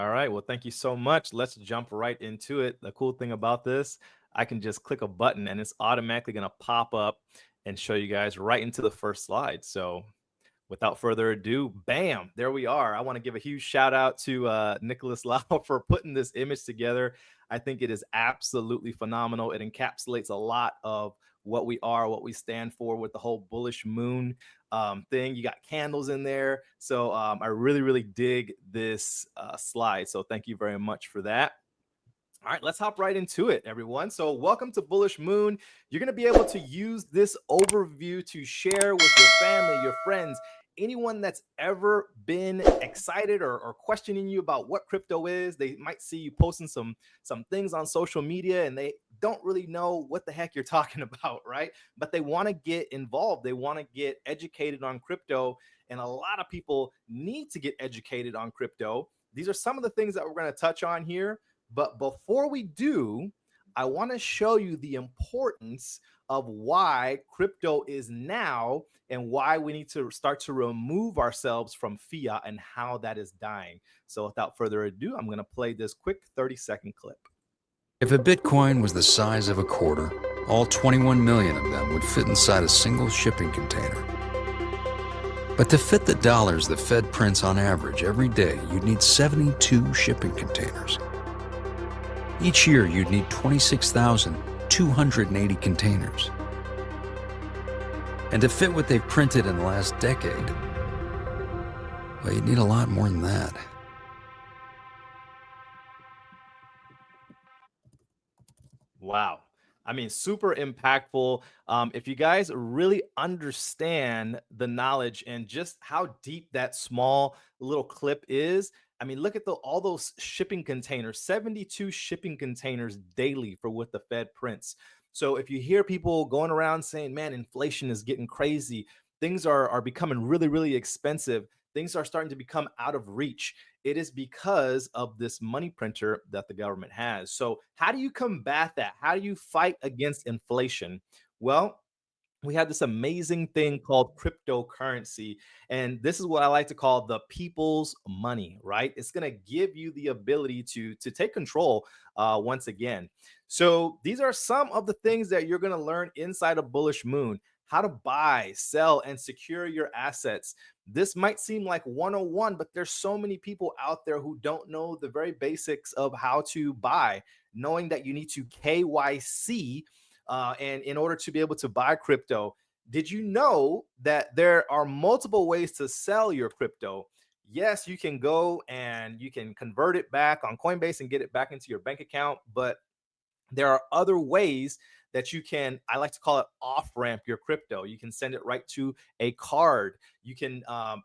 All right. Well, thank you so much. Let's jump right into it. The cool thing about this, I can just click a button and it's automatically going to pop up and show you guys right into the first slide. So without further ado, bam, there we are. I want to give a huge shout out to Nicholas Lau for putting this image together. I think it is absolutely phenomenal. It encapsulates a lot of what we are, what we stand for with the whole bullish moon thing. You got candles in there. So I really, really dig this slide. So thank you very much for that. All right, let's hop right into it, everyone. So, welcome to Bullish Moon. You're going to be able to use this overview to share with your family, your friends, anyone that's ever been excited or questioning you about what crypto is. They might see you posting some things on social media and they don't really know what the heck you're talking about, right? But they want to get involved. They want to get educated on crypto, and a lot of people need to get educated on crypto. These are some of the things that we're going to touch on here, but before we do, I want to show you the importance of why crypto is now and why we need to start to remove ourselves from fiat and how that is dying. So without further ado, I'm going to play this quick 30-second clip. If a Bitcoin was the size of a quarter, all 21 million of them would fit inside a single shipping container. But to fit the dollars the Fed prints on average every day, you'd need 72 shipping containers. Each year, you'd need 26,280 containers. And to fit what they've printed in the last decade, well, you'd need a lot more than that. Wow. I mean, super impactful. If you guys really understand the knowledge and just how deep that small little clip is, I mean, look at all those shipping containers, 72 shipping containers daily for what the Fed prints. So if you hear people going around saying, man, inflation is getting crazy, things are becoming really, really expensive, things are starting to become out of reach, it is because of this money printer that the government has. So, how do you combat that? How do you fight against inflation? Well, we have this amazing thing called cryptocurrency. And this is what I like to call the people's money, right? It's going to give you the ability to take control once again. So these are some of the things that you're going to learn inside of Bullish Moon: how to buy, sell, and secure your assets. This might seem like 101, but there's so many people out there who don't know the very basics of how to buy, knowing that you need to KYC and in order to be able to buy crypto. Did you know that there are multiple ways to sell your crypto? Yes, you can go and you can convert it back on Coinbase and get it back into your bank account, but there are other ways that you can, I like to call it, off ramp your crypto. You can send it right to a card. You can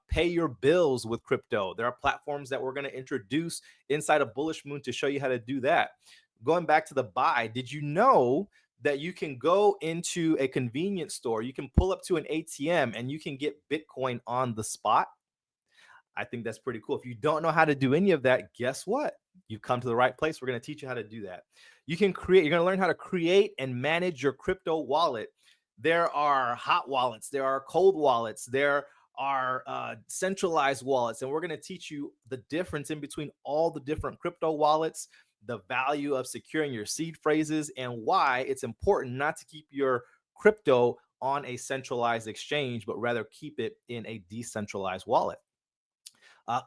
pay your bills with crypto. There are platforms that we're going to introduce inside of Bullish Moon to show you how to do that. Going back to the buy, did you know that you can go into a convenience store, you can pull up to an ATM and you can get Bitcoin on the spot? I think that's pretty cool. If you don't know how to do any of that, guess what? You've come to the right place. We're going to teach you how to do that. You're going to learn how to create and manage your crypto wallet. There are hot wallets, there are cold wallets, there are centralized wallets, and we're going to teach you the difference in between all the different crypto wallets, the value of securing your seed phrases, and why it's important not to keep your crypto on a centralized exchange, but rather keep it in a decentralized wallet.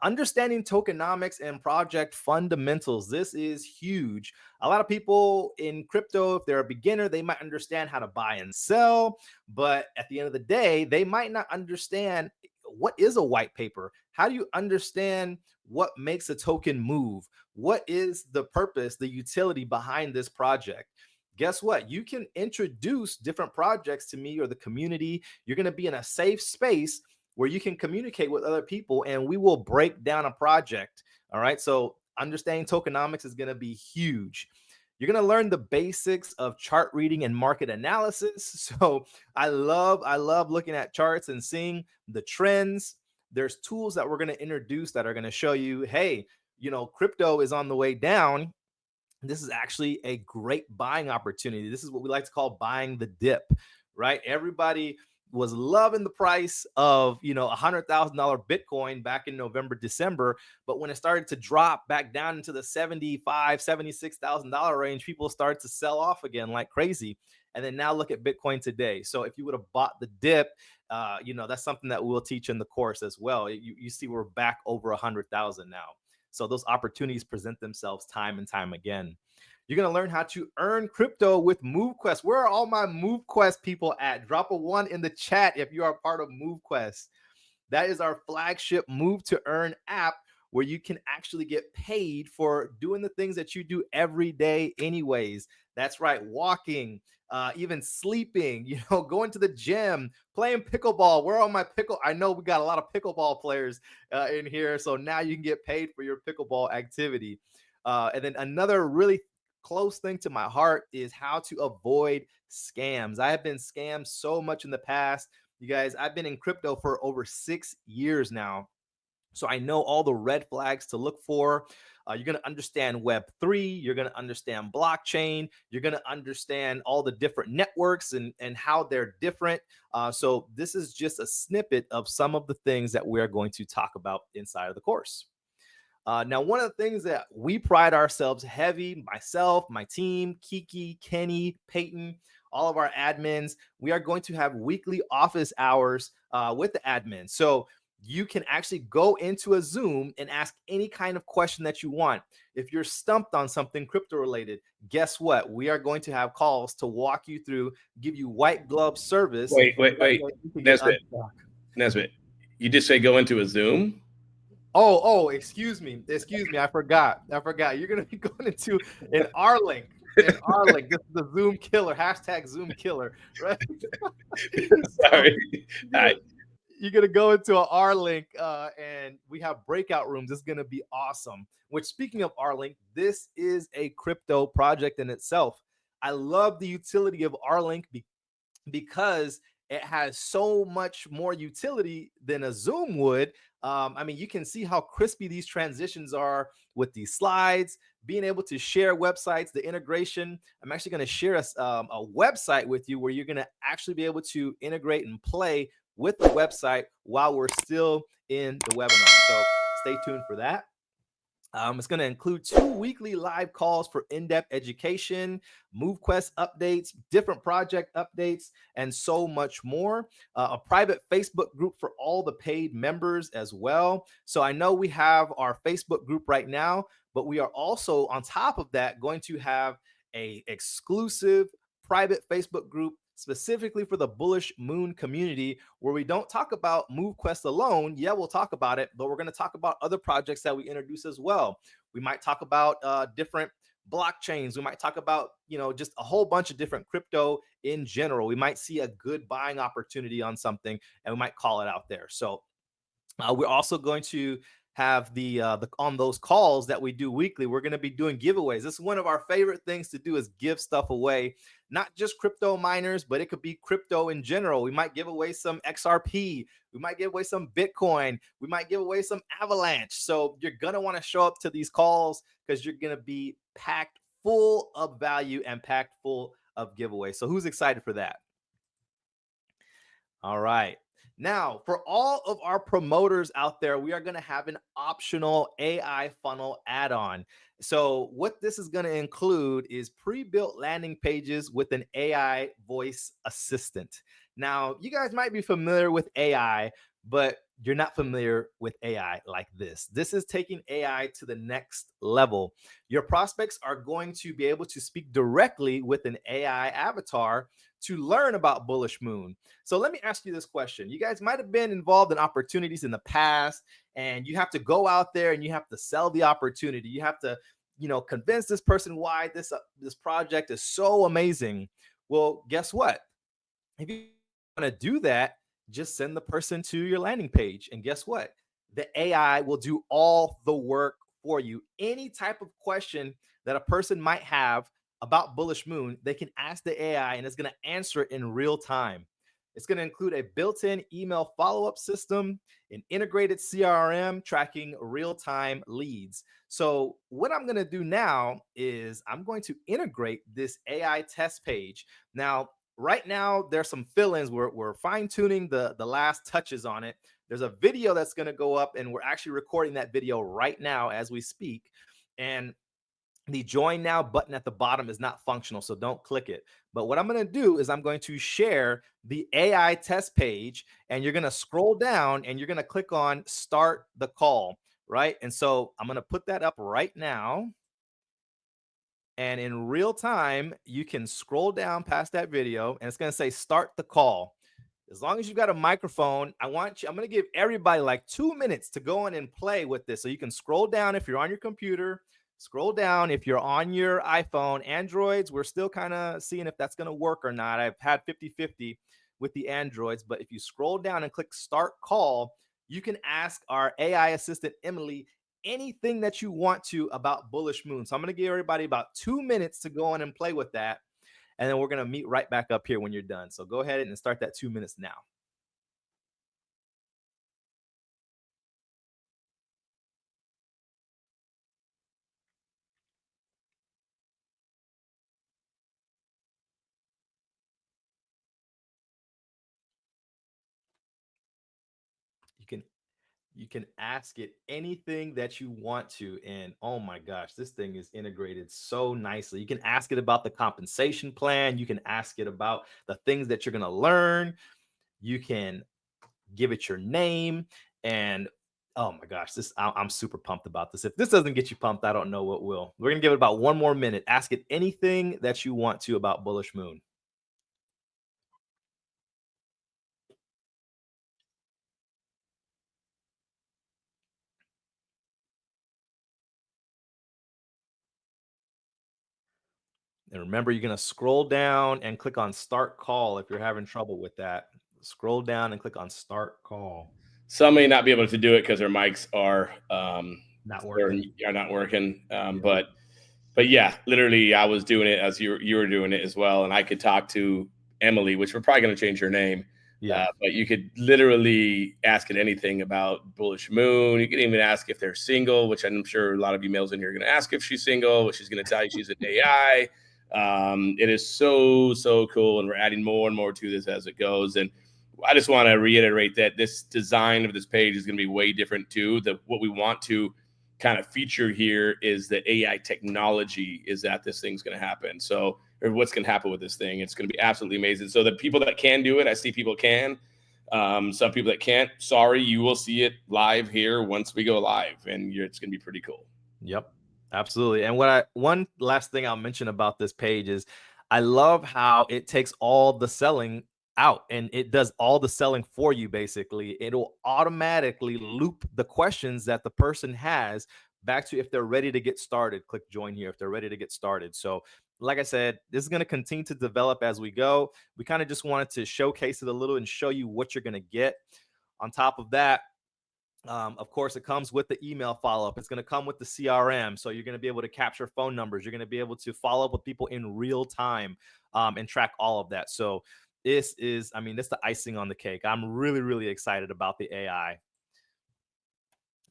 Understanding tokenomics and project fundamentals. This is huge. A lot of people in crypto, if they're a beginner, they might understand how to buy and sell, but at the end of the day, they might not understand what is a white paper. How do you understand what makes a token move? What is the purpose, the utility behind this project? Guess what? You can introduce different projects to me or the community. You're going to be in a safe space where you can communicate with other people and we will break down a project. All right. So understanding tokenomics is going to be huge. You're going to learn the basics of chart reading and market analysis. So I love looking at charts and seeing the trends. There's tools that we're going to introduce that are going to show you, hey, crypto is on the way down. This is actually a great buying opportunity. This is what we like to call buying the dip, right? Everybody was loving the price of, $100,000 Bitcoin back in November, December. But when it started to drop back down into the $76,000 range, people started to sell off again like crazy. And then now look at Bitcoin today. So if you would have bought the dip, that's something that we'll teach in the course as well. You see, we're back over 100,000 now. So those opportunities present themselves time and time again. You're going to learn how to earn crypto with MoveQuest. Where are all my MoveQuest people at? Drop a 1 in the chat if you are part of MoveQuest. That is our flagship move to earn app where you can actually get paid for doing the things that you do every day anyways. That's right, walking, even sleeping, going to the gym, playing pickleball. Where are my I know we got a lot of pickleball players in here. So now you can get paid for your pickleball activity. And then another really close thing to my heart is how to avoid scams. I have been scammed so much in the past. You guys, I've been in crypto for over 6 years now. So I know all the red flags to look for. You're going to understand Web3. You're going to understand blockchain. You're going to understand all the different networks and how they're different. So this is just a snippet of some of the things that we're going to talk about inside of the course. Now, one of the things that we pride ourselves heavy, myself, my team, Kiki, Kenny, Peyton, all of our admins, we are going to have weekly office hours with the admin. So you can actually go into a Zoom and ask any kind of question that you want. If you're stumped on something crypto related, guess what? We are going to have calls to walk you through, give you white glove service. Wait. Nesbitt, you just say go into a Zoom? Excuse me. I forgot. You're going to be going into an R-Link. This is the Zoom killer, hashtag Zoom killer, right? Sorry. You're going to go into an R-Link and we have breakout rooms. It's going to be awesome. Which, speaking of R-Link, this is a crypto project in itself. I love the utility of R-Link because it has so much more utility than a Zoom would. You can see how crispy these transitions are with these slides, being able to share websites, the integration. I'm actually going to share a website with you where you're going to actually be able to integrate and play with the website while we're still in the webinar. So stay tuned for that. It's going to include 2 weekly live calls for in-depth education, MoveQuest updates, different project updates, and so much more. A private Facebook group for all the paid members as well. So I know we have our Facebook group right now, but we are also on top of that going to have a exclusive private Facebook group specifically for the Bullish Moon community, where we don't talk about MoveQuest alone. Yeah, we'll talk about it, but we're going to talk about other projects that we introduce as well. We might talk about different blockchains. We might talk about, just a whole bunch of different crypto in general. We might see a good buying opportunity on something and we might call it out there. So we're also going to have the on those calls that we do weekly, we're going to be doing giveaways. This is one of our favorite things to do, is give stuff away, not just crypto miners, but it could be crypto in general. We might give away some XRP, we might give away some Bitcoin, we might give away some Avalanche. So you're going to want to show up to these calls because you're going to be packed full of value and packed full of giveaways. So who's excited for that? All right. Now, for all of our promoters out there, we are going to have an optional AI funnel add-on. So what this is going to include is pre-built landing pages with an AI voice assistant. Now, you guys might be familiar with AI, but you're not familiar with AI like this. This is taking AI to the next level. Your prospects are going to be able to speak directly with an AI avatar to learn about Bullish Moon. So let me ask you this question. You guys might have been involved in opportunities in the past, and you have to go out there and you have to sell the opportunity. You have to, convince this person why this project is so amazing. Well, guess what? If you want to do that, just send the person to your landing page. And guess what? The AI will do all the work for you. Any type of question that a person might have about Bullish Moon, they can ask the AI and it's going to answer it in real time. It's going to include a built-in email follow-up system, an integrated CRM tracking real-time leads. So what I'm going to do now is I'm going to integrate this AI test page. Now, right now there's some fill-ins. We're fine-tuning the last touches on it. There's a video that's going to go up, and we're actually recording that video right now as we speak. And the join now button at the bottom is not functional, so don't click it. But what I'm going to do is I'm going to share the AI test page, and you're going to scroll down and you're going to click on start the call, right? And so I'm going to put that up right now. And in real time, you can scroll down past that video and it's going to say start the call. As long as you've got a microphone, I'm going to give everybody like 2 minutes to go in and play with this. So you can scroll down if you're on your computer, scroll down if you're on your iPhone. Androids, we're still kind of seeing if that's going to work or not. I've had 50-50 with the Androids, but if you scroll down and click start call, you can ask our AI assistant, Emily, anything that you want to about Bullish Moon. So I'm going to give everybody about 2 minutes to go in and play with that. And then we're going to meet right back up here when you're done. So go ahead and start that 2 minutes now. You can ask it anything that you want to. And oh my gosh, this thing is integrated so nicely. You can ask it about the compensation plan. You can ask it about the things that you're going to learn. You can give it your name. And oh my gosh, I'm super pumped about this. If this doesn't get you pumped, I don't know what will. We're going to give it about 1 more minute. Ask it anything that you want to about Bullish Moon. And remember, you're going to scroll down and click on start call if you're having trouble with that. Scroll down and click on start call. Some may not be able to do it because their mics are Not working. are not working. Yeah. But yeah, literally, I was doing it as you were doing it as well, and I could talk to Emily, which we're probably going to change her name. Yeah. But you could literally ask it anything about Bullish Moon. You can even ask if they're single, which I'm sure a lot of you males in here are going to ask if she's single, which she's going to tell you she's an AI. It is so cool, and we're adding more and more to this as it goes. And I just want to reiterate that this design of this page is going to be way different too. What we want to kind of feature here is that AI technology is that this thing's going to happen. So, or what's going to happen with this thing, it's going to be absolutely amazing. So the people that can do it, I see people can. Some people that can't, sorry, you will see it live here once we go live, and it's going to be pretty cool. Yep, absolutely. And one last thing I'll mention about this page is I love how it takes all the selling out and it does all the selling for you. Basically, it'll automatically loop the questions that the person has back to if they're ready to get started. Click join here if they're ready to get started. So like I said, this is going to continue to develop as we go. We kind of just wanted to showcase it a little and show you what you're going to get. On top of that, of course, it comes with the email follow-up. It's going to come with the CRM. So you're going to be able to capture phone numbers. You're going to be able to follow up with people in real time and track all of that. So this is, I mean, this is the icing on the cake. I'm really excited about the AI.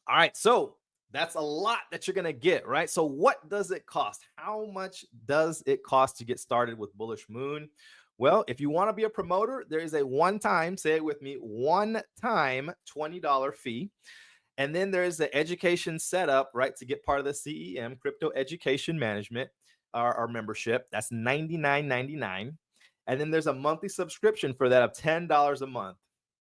All right. So that's a lot that you're going to get, right? So what does it cost? How much does it cost to get started with Bullish Moon? Well, if you want to be a promoter, there is a one-time, say it with me, one-time $20 fee. And then there's the education setup, right, to get part of the CEM, Crypto Education Management, our membership. That's $99.99. And then there's a monthly subscription for that of $10 a month.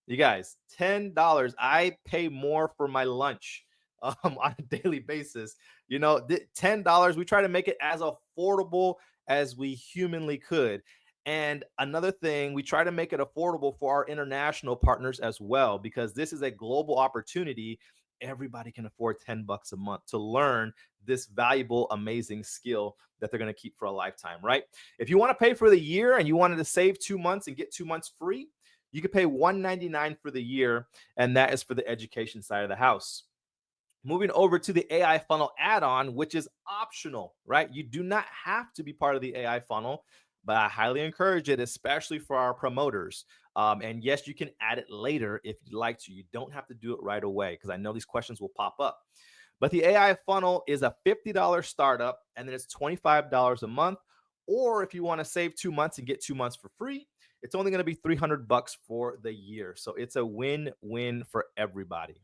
You guys, $10. I pay more for my lunch on a daily basis. You know, $10, we try to make it as affordable as we humanly could. And another thing, we try to make it affordable for our international partners as well, because this is a global opportunity. Everybody can afford $10 a month to learn this valuable, amazing skill that they're going to keep for a lifetime, right? If you want to pay for the year and you wanted to save 2 months and get 2 months free, you could pay $199 for the year, and that is for the education side of the house. Moving over to the AI funnel add-on, which is optional, right? You do not have to be part of the AI funnel, but I highly encourage it, especially for our promoters. And yes, you can add it later if you'd like to. You don't have to do it right away because I know these questions will pop up. But the AI funnel is a $50 startup, and then it's $25 a month. Or if you want to save 2 months and get 2 months for free, it's only going to be $300 for the year. So it's a win-win for everybody.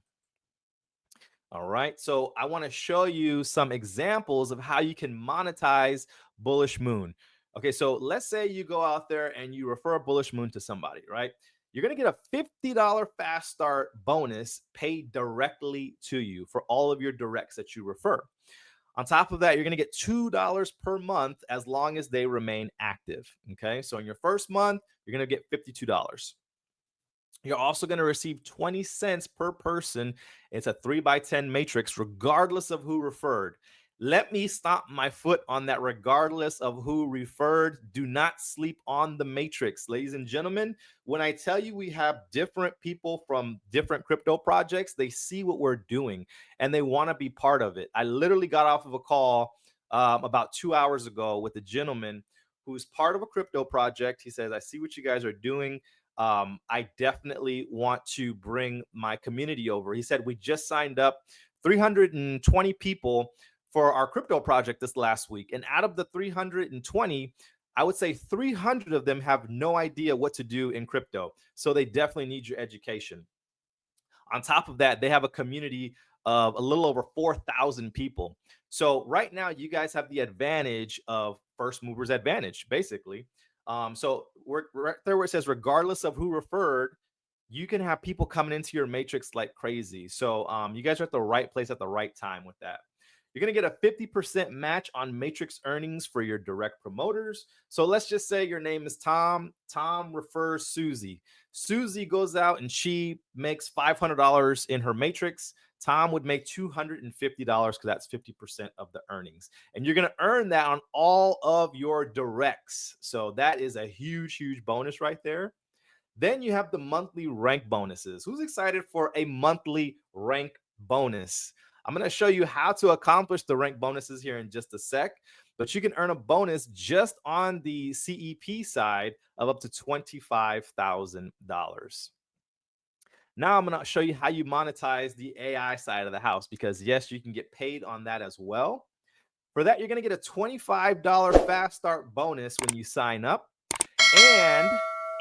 All right. So I want to show you some examples of how you can monetize Bullish Moon. Okay. So let's say you go out there and you refer a Bullish Moon to somebody, right? You're going to get a $50 fast start bonus paid directly to you for all of your directs that you refer. On top of that, you're going to get $2 per month as long as they remain active. Okay. So in your first month, you're going to get $52. You're also going to receive 20 cents per person. It's a 3x10 matrix, regardless of who referred. Let me stop my foot on that, regardless of who referred. Do not sleep on the matrix. Ladies and gentlemen, when I tell you we have different people from different crypto projects, they see what we're doing and they want to be part of it. I literally got off of a call about 2 hours ago with a gentleman who's part of a crypto project. He says, I see what you guys are doing. I definitely want to bring my community over. He said, we just signed up 320 people for our crypto project this last week. And out of the 320, I would say 300 of them have no idea what to do in crypto. So they definitely need your education. On top of that, they have a community of a little over 4,000 people. So right now, you guys have the advantage of first movers advantage, basically. So we're right there where it says, regardless of who referred, you can have people coming into your matrix like crazy. So you guys are at the right place at the right time with that. You're going to get a 50% match on matrix earnings for your direct promoters. So let's just say your name is Tom. Tom refers Susie. Susie goes out and she makes $500 in her matrix. Tom would make $250 because that's 50% of the earnings. And you're going to earn that on all of your directs. So that is a huge, huge bonus right there. Then you have the monthly rank bonuses. Who's excited for a monthly rank bonus? I'm going to show you how to accomplish the rank bonuses here in just a sec, but you can earn a bonus just on the CEP side of up to $25,000. Now I'm going to show you how you monetize the AI side of the house, because yes, you can get paid on that as well. For that, you're going to get a $25 fast start bonus when you sign up, and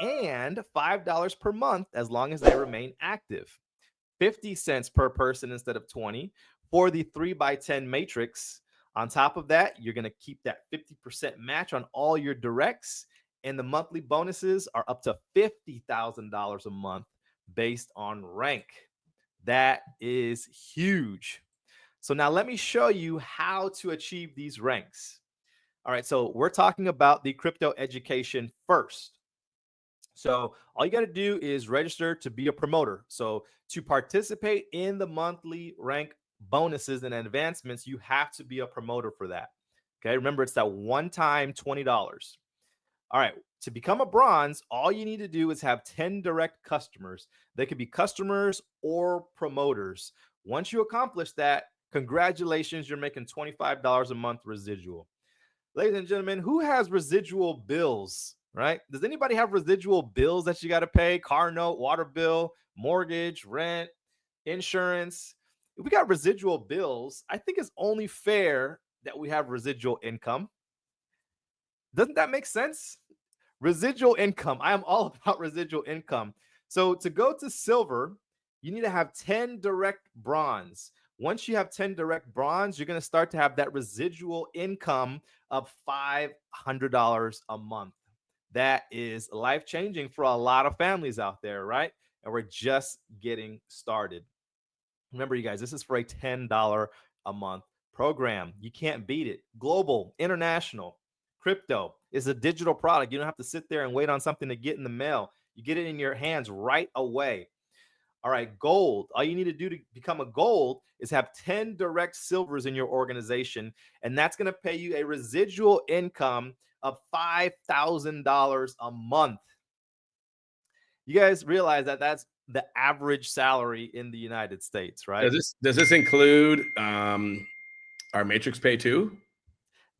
$5 per month as long as they remain active. 50 cents per person instead of 20 for the 3x10 matrix. On top of that, you're going to keep that 50% match on all your directs, and the monthly bonuses are up to $50,000 a month based on rank. That is huge. So now let me show you how to achieve these ranks. All right, so we're talking about the crypto education first. So all you got to do is register to be a promoter. So to participate in the monthly rank bonuses and advancements, you have to be a promoter for that. Okay, remember, it's that one-time $20. All right, to become a bronze, all you need to do is have 10 direct customers. They could be customers or promoters. Once you accomplish that, congratulations, you're making $25 a month residual. Ladies and gentlemen, who has residual bills, right? Does anybody have residual bills that you got to pay? Car note, water bill, mortgage, rent, insurance. If we got residual bills, I think it's only fair that we have residual income. Doesn't that make sense? Residual income. I am all about residual income. So to go to silver, you need to have 10 direct bronze. Once you have 10 direct bronze, you're going to start to have that residual income of $500 a month. That is life-changing for a lot of families out there, right? And we're just getting started. Remember, you guys, this is for a $10 a month program. You can't beat it. Global, international, crypto is a digital product. You don't have to sit there and wait on something to get in the mail. You get it in your hands right away. All right, gold. All you need to do to become a gold is have 10 direct silvers in your organization, and that's going to pay you a residual income of $5,000 a month. You guys realize that that's the average salary in the United States, right? Does this include our matrix pay too?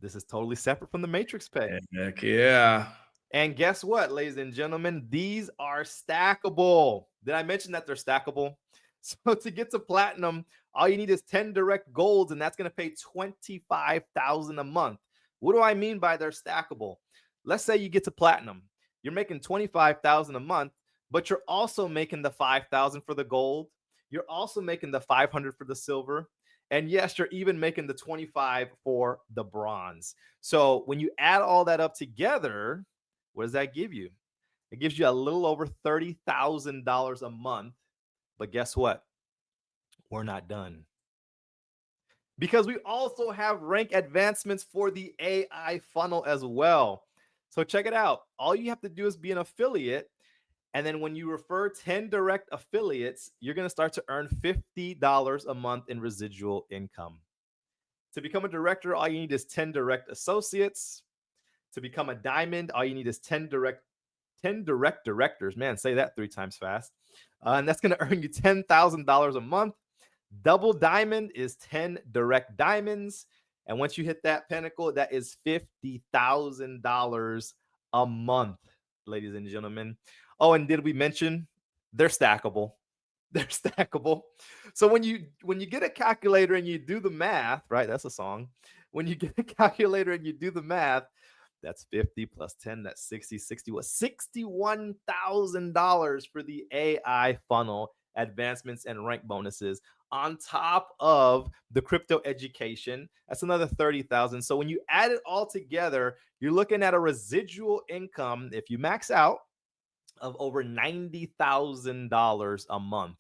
This is totally separate from the matrix pay. Heck yeah. And guess what, ladies and gentlemen? These are stackable. Did I mention that they're stackable? So to get to platinum, all you need is 10 direct golds, and that's going to pay $25,000 a month. What do I mean by they're stackable? Let's say you get to platinum. you're making 25,000 a month, but you're also making the 5,000 for the gold. You're also making the 500 for the silver. And yes, you're even making the 25 for the bronze. So when you add all that up together, what does that give you? It gives you a little over $30,000 a month. But guess what? We're not done, because we also have rank advancements for the AI funnel as well. So check it out. All you have to do is be an affiliate. And then when you refer 10 direct affiliates, you're going to start to earn $50 a month in residual income. To become a director, all you need is 10 direct associates. To become a diamond, all you need is 10 direct directors. Man, say that 3 times fast. And that's going to earn you $10,000 a month. Double diamond is 10 direct diamonds. And once you hit that pinnacle, that is $50,000 a month, ladies and gentlemen. Oh, and did we mention they're stackable? They're stackable. So when you get a calculator and you do the math, right? That's a song. When you get a calculator and you do the math, that's 50 plus 10, that's 60, $61,000 for the AI funnel advancements and rank bonuses on top of the crypto education. That's another 30,000. So when you add it all together, you're looking at a residual income, if you max out, of over $90,000 a month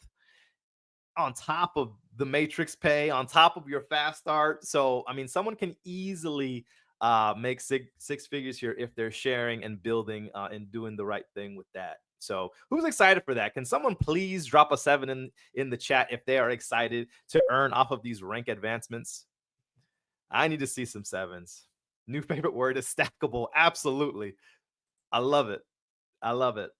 on top of the matrix pay, on top of your fast start. So, I mean, someone can easily make six figures here if they're sharing and building and doing the right thing with that. So who's excited for that? Can someone please drop a 7 in the chat if they are excited to earn off of these rank advancements? I need to see some 7s. New favorite word is stackable. Absolutely. I love it. I love it.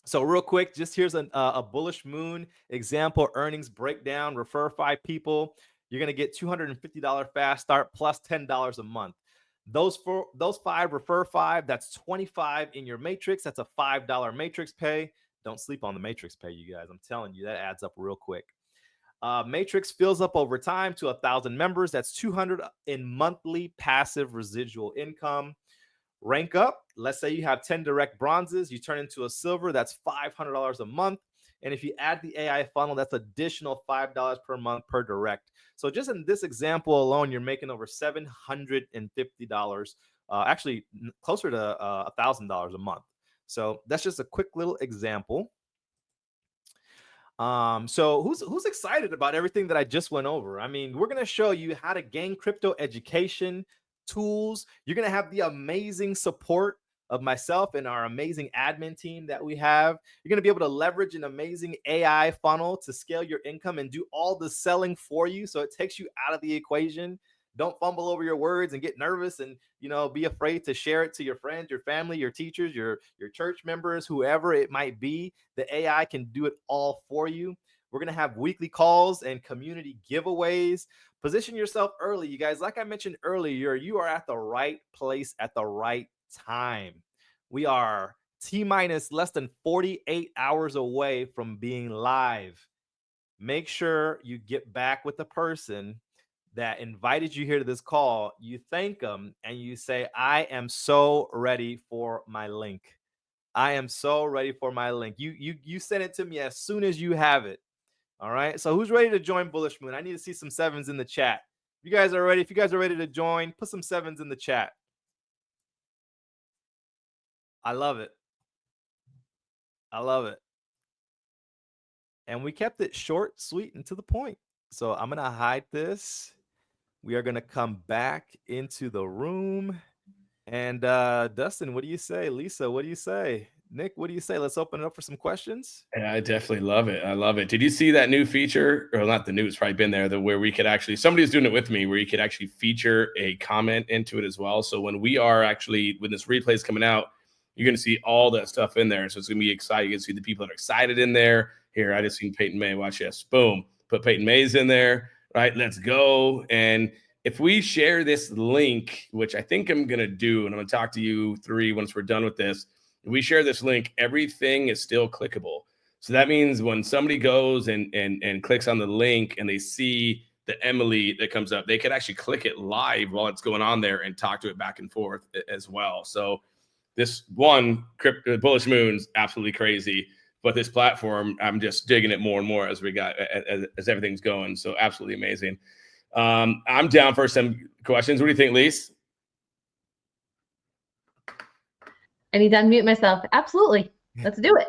So real quick, just here's a Bullish Moon example earnings breakdown. Refer 5 people. You're going to get $250 fast start plus $10 a month. Those 5, refer 5, that's 25 in your matrix. That's a $5 matrix pay. Don't sleep on the matrix pay, you guys. I'm telling you, that adds up real quick. Matrix fills up over time to 1,000 members. That's 200 in monthly passive residual income. Rank up. Let's say you have 10 direct bronzes. You turn into a silver. That's $500 a month. And if you add the AI funnel, that's additional $5 per month per direct. So just in this example alone, you're making over $750, actually closer to $1,000 a month. So that's just a quick little example. So who's excited about everything that I just went over? I mean, we're going to show you how to gain crypto education tools. You're going to have the amazing support of myself and our amazing admin team that we have. You're going to be able to leverage an amazing AI funnel to scale your income and do all the selling for you. So it takes you out of the equation. Don't fumble over your words and get nervous and, be afraid to share it to your friends, your family, your teachers, your church members, whoever it might be. The AI can do it all for you. We're going to have weekly calls and community giveaways. Position yourself early, you guys. Like I mentioned earlier, you are at the right place at the right time. We are T-minus less than 48 hours away from being live. Make sure you get back with the person that invited you here to this call. You thank them and you say, I am so ready for my link. I am so ready for my link. You send it to me as soon as you have it. All right. So who's ready to join Bullish Moon? I need to see some 7s in the chat. If you guys are ready, if you guys are ready to join, put some 7s in the chat. I love it. I love it. And we kept it short, sweet, and to the point. So I'm going to hide this. We are going to come back into the room. And Dustin, what do you say? Lisa, what do you say? Nick, what do you say? Let's open it up for some questions. Yeah, I definitely love it. I love it. Did you see that new feature? Or not the new, it's probably been there, where we could actually, somebody's doing it with me, where you could actually feature a comment into it as well. So when we are actually, when this replay is coming out, you're going to see all that stuff in there. So it's going to be exciting. You can see the people that are excited in there. Here, I just seen Peyton May. Watch this. Boom. Put Peyton May's in there. Right. Let's go. And if we share this link, which I think I'm going to do, and I'm going to talk to you 3 once we're done with this, if we share this link, everything is still clickable. So that means when somebody goes and clicks on the link and they see the Emily that comes up, they could actually click it live while it's going on there and talk to it back and forth as well. So this one crypto Bullish Moon's absolutely crazy, but this platform, I'm just digging it more and more as as everything's going. So absolutely amazing. I'm down for some questions. What do you think, Lise? I need to unmute myself. Absolutely. Let's do it.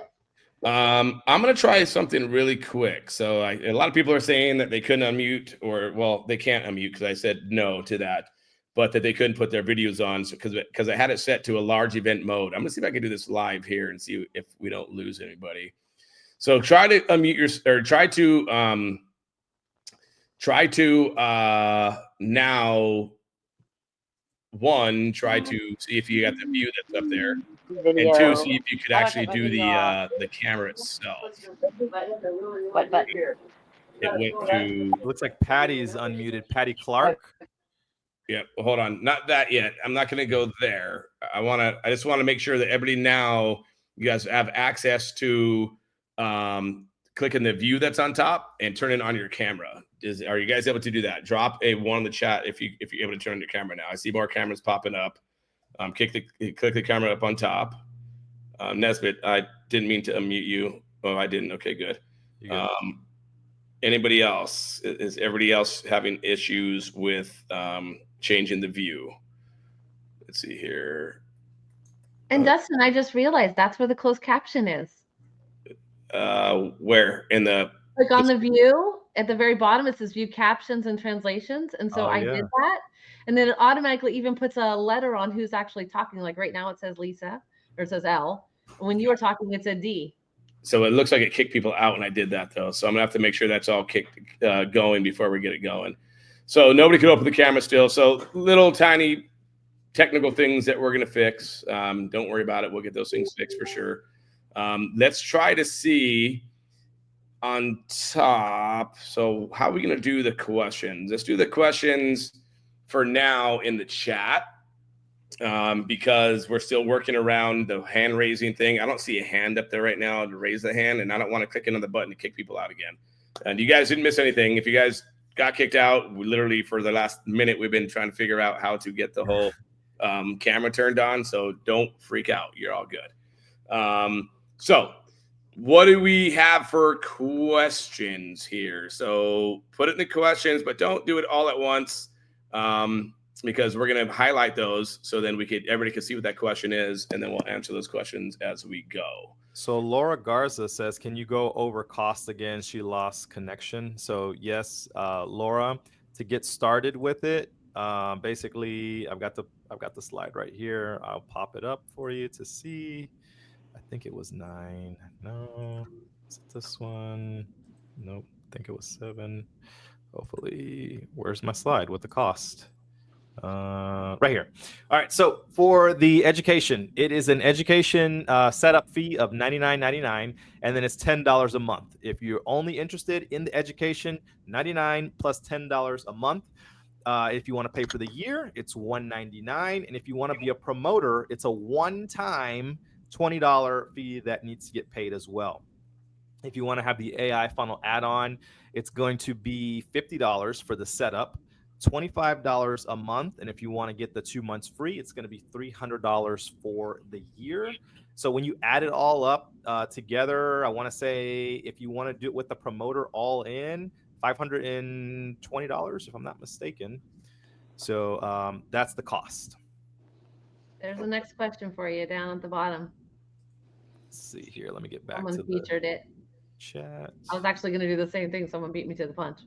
I'm going to try something really quick. So a lot of people are saying that they couldn't unmute, or, well, they can't unmute because I said no to that, but that they couldn't put their videos on because I had it set to a large event mode. I'm going to see if I can do this live here and see if we don't lose anybody. So try to unmute or try to now try to see if you got the view that's up there. Video. And two, see if you could actually do the camera itself. What button? It went to. Looks like Patty's unmuted. Patty Clark. Yeah, hold on, not that yet. I'm not going to go there. I just want to make sure that everybody now, you guys have access to clicking the view that's on top and turning on your camera. Are you guys able to do that? Drop a 1 in the chat if you're able to turn on your camera now. I see more cameras popping up. Click the camera up on top. Nesbitt, I didn't mean to unmute you. Oh, I didn't. Okay, good. Anybody else? Is everybody else having issues with changing the view? Let's see here. And Dustin, I just realized that's where the closed caption is. Where in the on the view at the very bottom, it says view captions and translations. And so I did that. And then it automatically even puts a letter on who's actually talking. Like right now it says Lisa or it says L. And when you were talking, it said D. So it looks like it kicked people out when I did that, though. So I'm going to have to make sure that's all kicked going before we get it going. So nobody could open the camera still. So little tiny technical things that we're going to fix. Don't worry about it. We'll get those things fixed for sure. Let's try to see on top. So how are we going to do the questions? Let's do the questions for now in the chat. Because we're still working around the hand raising thing. I don't see a hand up there right now to raise the hand, and I don't want to click another button to kick people out again. And you guys didn't miss anything. If you guys got kicked out, we literally for the last minute, we've been trying to figure out how to get the whole camera turned on. So don't freak out. You're all good. So what do we have for questions here? So put it in the questions, but don't do it all at once. Because we're going to highlight those so then everybody can see what that question is, and then we'll answer those questions as we go. So Laura Garza says, can you go over cost again? She lost connection. So yes, Laura, to get started with it, basically I've got the slide right here. I'll pop it up for you to see. I think it was 9. No, is it this one? Nope. I think it was 7. Hopefully, where's my slide with the cost? Right here. All right. So for the education, it is an education setup fee of $99.99, and then it's $10 a month. If you're only interested in the education, $99 plus $10 a month. If you want to pay for the year, it's $199, and if you want to be a promoter, it's a one-time $20 fee that needs to get paid as well. If you want to have the AI funnel add-on, it's going to be $50 for the setup, $25 a month. And if you want to get the 2 months free, it's going to be $300 for the year. So when you add it all up together, I want to say if you want to do it with the promoter all in, $520, if I'm not mistaken. So that's the cost. There's the next question for you down at the bottom. Let's see here. Let me get back Someone to featured it. Chat. I was actually going to do the same thing. Someone beat me to the punch.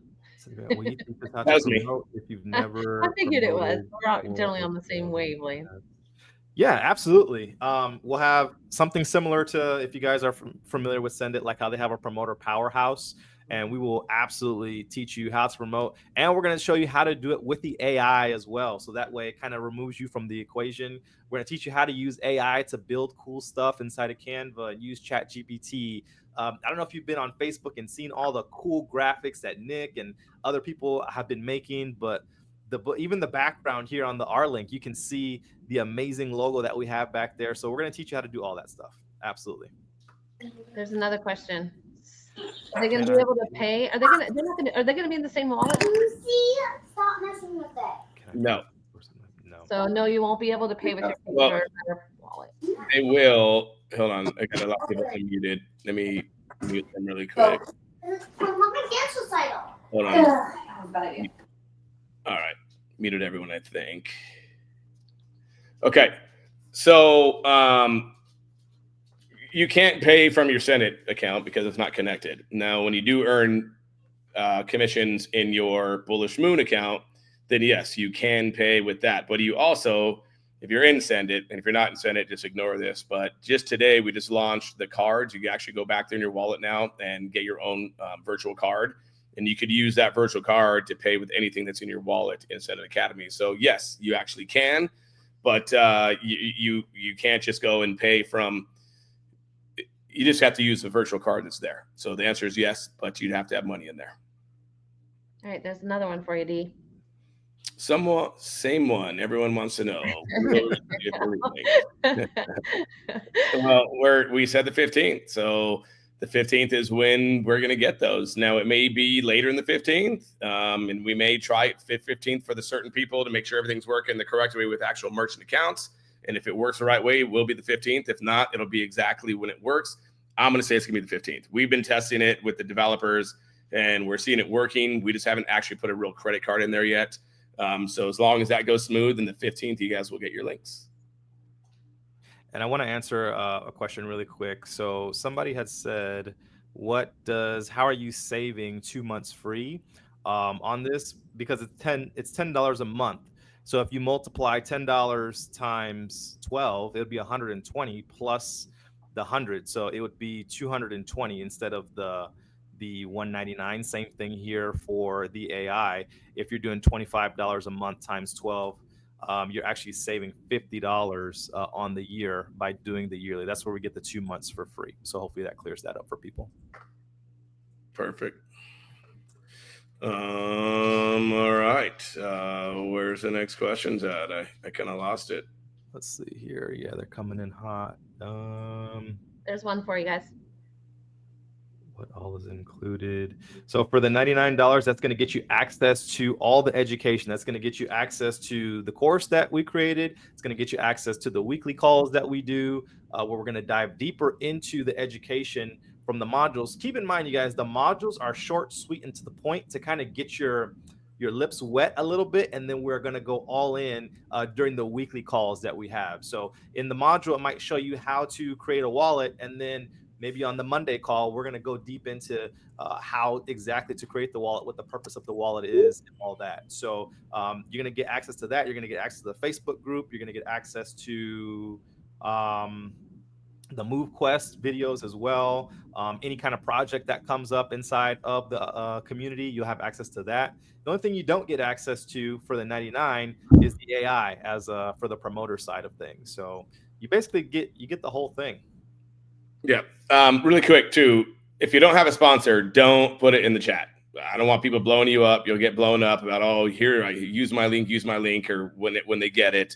Well, you teach us how That to was me. promote if you've never. I figured it was. promoted We're generally or on the same wavelength. Yeah, absolutely. We'll have something similar to if you guys are familiar with Send It, like how they have a promoter powerhouse, and we will absolutely teach you how to promote. And we're going to show you how to do it with the AI as well. So that way it kind of removes you from the equation. We're going to teach you how to use AI to build cool stuff inside of Canva and use ChatGPT. I don't know if you've been on Facebook and seen all the cool graphics that Nick and other people have been making, but even the background here on the R link, you can see the amazing logo that we have back there. So we're going to teach you how to do all that stuff. Absolutely. There's another question. Are they going to be able to pay? Are they going to? Are they going to be in the same wallet? Lucy, stop messing with it. No. No. So no, you won't be able to pay with your Well, wallet. they will. Hold on, I got a lot of people unmuted. Let me mute them really quick. Hold on. All right, muted everyone, I think. Okay, so you can't pay from your Senate account because it's not connected. Now, when you do earn commissions in your Bullish Moon account, then yes, you can pay with that. But you also, if you're in Send It, and if you're not in Send It, just ignore this. But just today, we just launched the cards. You can actually go back there in your wallet now and get your own virtual card. And you could use that virtual card to pay with anything that's in your wallet in Send It Academy. So yes, you actually can, but you can't just go and pay from. You just have to use the virtual card that's there. So the answer is yes, but you'd have to have money in there. All right, there's another one for you, D. Somewhat same one. Everyone wants to know. Well, we said the 15th. So the 15th is when we're going to get those. Now, it may be later in the 15th, and we may try it 15th for the certain people to make sure everything's working the correct way with actual merchant accounts. And if it works the right way, it will be the 15th. If not, it'll be exactly when it works. I'm going to say it's going to be the 15th. We've been testing it with the developers, and we're seeing it working. We just haven't actually put a real credit card in there yet. So as long as that goes smooth, then the 15th, you guys will get your links. And I want to answer a question really quick. So somebody had said, how are you saving 2 months free on this? Because it's $10 a month. So if you multiply $10 times 12, it would be 120 plus the 100. So it would be 220 instead of the 199. Same thing here for the AI. If you're doing $25 a month times 12, you're actually saving $50 on the year by doing the yearly. That's where we get the 2 months for free. So hopefully that clears that up for people. Perfect. All right. Where's the next questions at? I kind of lost it. Let's see here. Yeah, they're coming in hot. There's one for you guys. What all is included? So for the $99, that's going to get you access to all the education. That's going to get you access to the course that we created. It's going to get you access to the weekly calls that we do, where we're going to dive deeper into the education from the modules. Keep in mind, you guys, the modules are short, sweet, and to the point to kind of get your lips wet a little bit, and then we're going to go all in during the weekly calls that we have. So in the module, it might show you how to create a wallet, and then maybe on the Monday call, we're going to go deep into how exactly to create the wallet, what the purpose of the wallet is, and all that. So you're going to get access to that. You're going to get access to the Facebook group. You're going to get access to the Move Quest videos as well. Any kind of project that comes up inside of the community, you'll have access to that. The only thing you don't get access to for the 99 is the AI as for the promoter side of things. So you basically get the whole thing. Yeah. Really quick too. If you don't have a sponsor, don't put it in the chat. I don't want people blowing you up. You'll get blown up about, oh, here, use my link, or when they get it.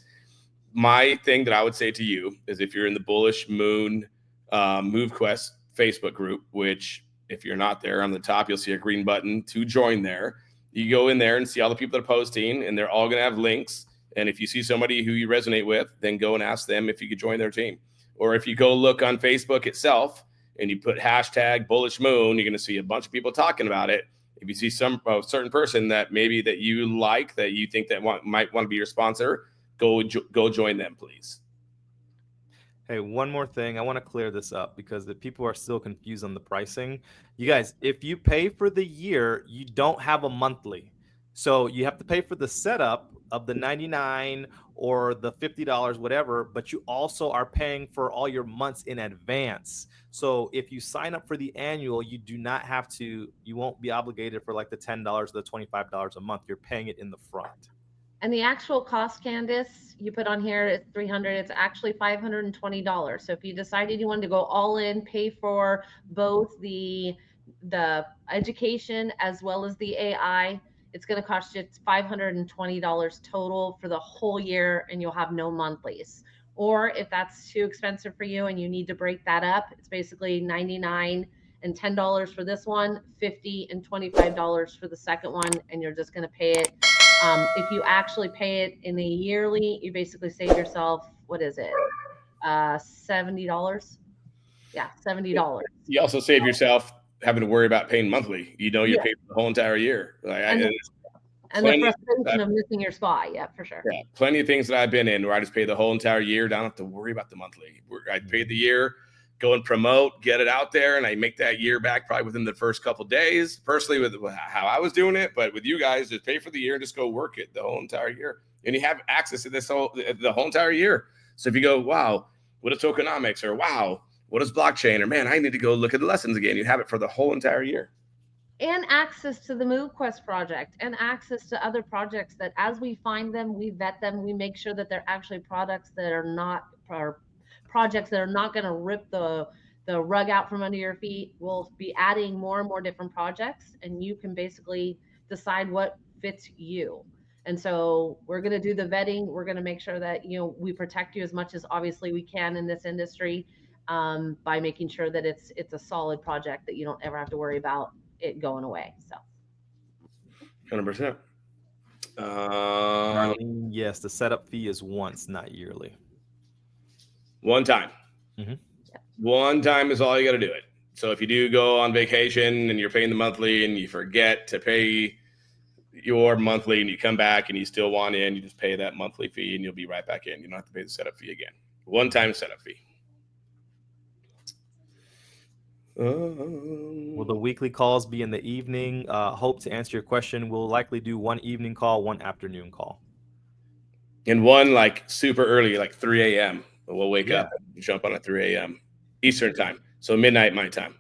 My thing that I would say to you is, if you're in the Bullish Moon Move Quest Facebook group, which if you're not there, on the top, you'll see a green button to join there. You go in there and see all the people that are posting, and they're all going to have links. And if you see somebody who you resonate with, then go and ask them if you could join their team. Or if you go look on Facebook itself and you put hashtag Bullish Moon, you're going to see a bunch of people talking about it. If you see some certain person that maybe that you like, that you think that might want to be your sponsor, go join them, please. Hey, one more thing. I want to clear this up because the people are still confused on the pricing. You guys, if you pay for the year, you don't have a monthly. So you have to pay for the setup of the 99 or the $50, whatever, but you also are paying for all your months in advance. So if you sign up for the annual, you won't be obligated for like the $10 or the $25 a month. You're paying it in the front. And the actual cost, Candace, you put on here, it's $300. It's actually $520. So if you decided you wanted to go all in, pay for both the education as well as the AI, it's going to cost you $520 total for the whole year, and you'll have no monthlies. Or if that's too expensive for you and you need to break that up, it's basically $99 and $10 for this one, $50 and $25 for the second one, and you're just going to pay it If you actually pay it in a yearly, you basically save yourself, what is it? $70. Yeah, $70. You also save yourself having to worry about paying monthly. You know, you're Yeah. paid for the whole entire year. Like, And the frustration of missing your spot. Yeah, for sure. Yeah, plenty of things that I've been in where I just pay the whole entire year. Don't have to worry about the monthly. I paid the year, go and promote, get it out there, and I make that year back probably within the first couple of days. Personally, with how I was doing it, but with you guys, just pay for the year and just go work it the whole entire year, and you have access to the whole entire year. So if you go, wow, what is tokenomics, or wow, what is blockchain, or man, I need to go look at the lessons again, you have it for the whole entire year. And access to the MoveQuest project, and access to other projects that, as we find them, we vet them, we make sure that they're actually products that are not, or projects that are not going to rip the rug out from under your feet. We'll be adding more and more different projects, and you can basically decide what fits you. And so we're going to do the vetting. We're going to make sure that, you know, we protect you as much as obviously we can in this industry, by making sure that it's a solid project that you don't ever have to worry about it going away. So 100%. Yes, the setup fee is once, not yearly. One time. Mm-hmm. One time is all you got to do it. So if you do go on vacation and you're paying the monthly and you forget to pay your monthly and you come back and you still want in, you just pay that monthly fee and you'll be right back in. You don't have to pay the setup fee again. One-time setup fee. Will the weekly calls be in the evening? Hope to answer your question. We'll likely do one evening call, one afternoon call. And one like super early, like 3 a.m. We'll wake up and jump on at 3 a.m. Eastern time. So midnight my time.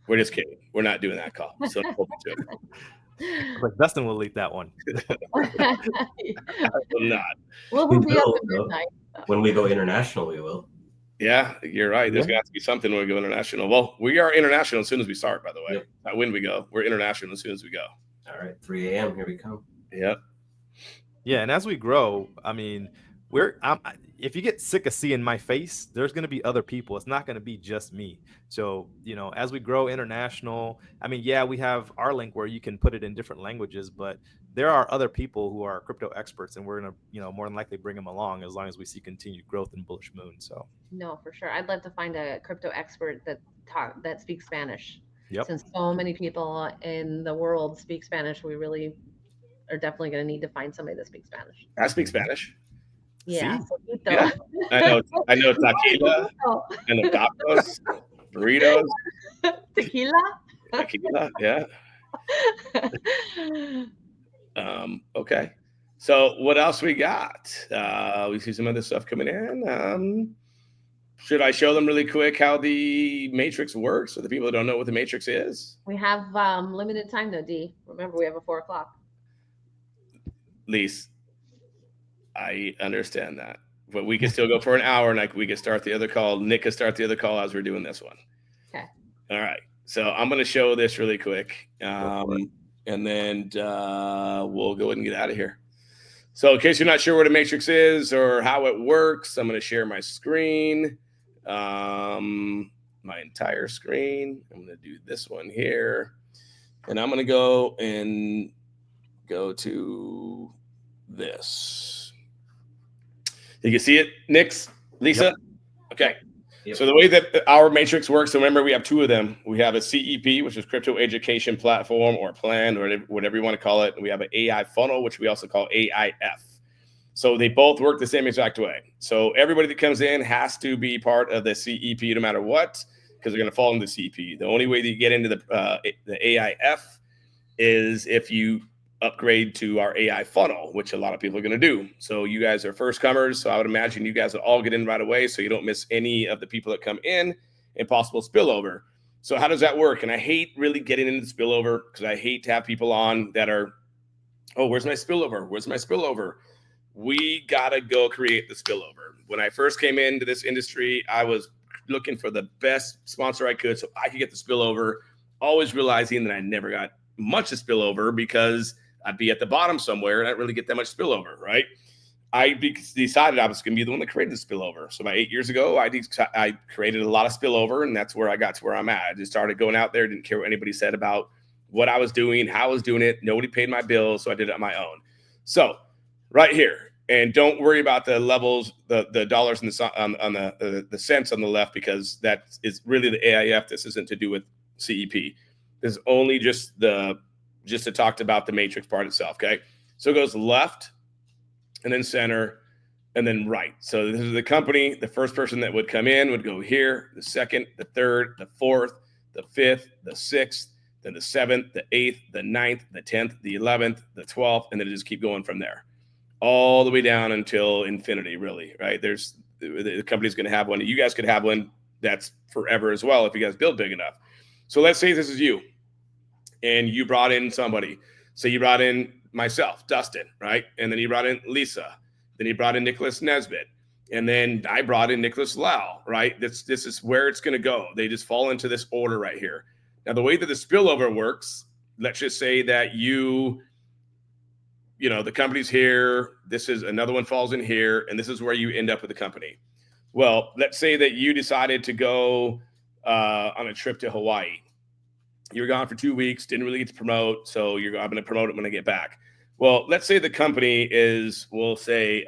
We're just kidding. We're not doing that call. So but Dustin will lead that one. I will not. Well, we'll be up at midnight. When we go international, we will. Yeah, you're right. There's going to have to be something when we go international. Well, we are international as soon as we start, by the way. Yep. Not when we go. We're international as soon as we go. All right, 3 a.m. Here we come. Yep. Yeah, and as we grow, I mean, if you get sick of seeing my face, there's going to be other people. It's not going to be just me. So, you know, as we grow international, I mean, yeah, we have our link where you can put it in different languages, but there are other people who are crypto experts, and we're going to, you know, more than likely bring them along as long as we see continued growth in Bullish Moon. So, no, for sure. I'd love to find a crypto expert that speaks Spanish. Yep. Since so many people in the world speak Spanish, we really are definitely going to need to find somebody that speaks Spanish. I speak Spanish. Yeah. Yeah. I know tequila. I know tacos, burritos. Tequila. Yeah. Okay. So what else we got? We see some other stuff coming in. Should I show them really quick how the matrix works for the people that don't know what the matrix is? We have limited time though, D. Remember, we have a 4 o'clock. Lise, I understand that, but we can still go for an hour, and we can start the other call. Nick can start the other call as we're doing this one. Okay. All right. So I'm going to show this really quick, and then we'll go ahead and get out of here. So in case you're not sure what a matrix is or how it works, I'm going to share my screen, my entire screen. I'm going to do this one here, and I'm going to go to this. You can see it, Nix, Lisa? Yep. Okay. Yep. So the way that our matrix works, so remember we have 2 of them. We have a CEP, which is Crypto Education Platform or Plan, or whatever you want to call it. And we have an AI funnel, which we also call AIF. So they both work the same exact way. So everybody that comes in has to be part of the CEP no matter what, because they're going to fall into the CEP. The only way that you get into the AIF is if you upgrade to our AI funnel, which a lot of people are going to do. So you guys are first comers. So I would imagine you guys will all get in right away, so you don't miss any of the people that come in and possible spillover. So how does that work? And I hate really getting into the spillover because I hate to have people on that are, oh, where's my spillover? Where's my spillover? We got to go create the spillover. When I first came into this industry, I was looking for the best sponsor I could so I could get the spillover, always realizing that I never got much of spillover because I'd be at the bottom somewhere and I didn't really get that much spillover, right? I decided I was going to be the one that created the spillover. So about 8 years ago, I created a lot of spillover, and that's where I got to where I'm at. I just started going out there, didn't care what anybody said about what I was doing, how I was doing it. Nobody paid my bills, so I did it on my own. So right here, and don't worry about the levels, the dollars and the cents on the left, because that is really the AIF. This isn't to do with CEP. This is only just to talk about the matrix part itself. Okay, so it goes left, and then center, and then right. So this is the company. The first person that would come in would go here. The second, the third, the fourth, the fifth, the sixth, then the 7th, the 8th, the 9th, the 10th, the 11th, the 12th, and then just keep going from there, all the way down until infinity, really, right? The company's going to have one. You guys could have one that's forever as well if you guys build big enough. So let's say this is you, and you brought in somebody. So you brought in myself, Dustin, right? And then you brought in Lisa. Then you brought in Nicholas Nesbitt. And then I brought in Nicholas Lau, right? This is where it's going to go. They just fall into this order right here. Now, the way that the spillover works, let's just say that the company's here, this is another one falls in here, and this is where you end up with the company. Well, let's say that you decided to go on a trip to Hawaii. You were gone for 2 weeks, didn't really get to promote, so I'm going to promote it when I get back. Well, let's say the company is, we'll say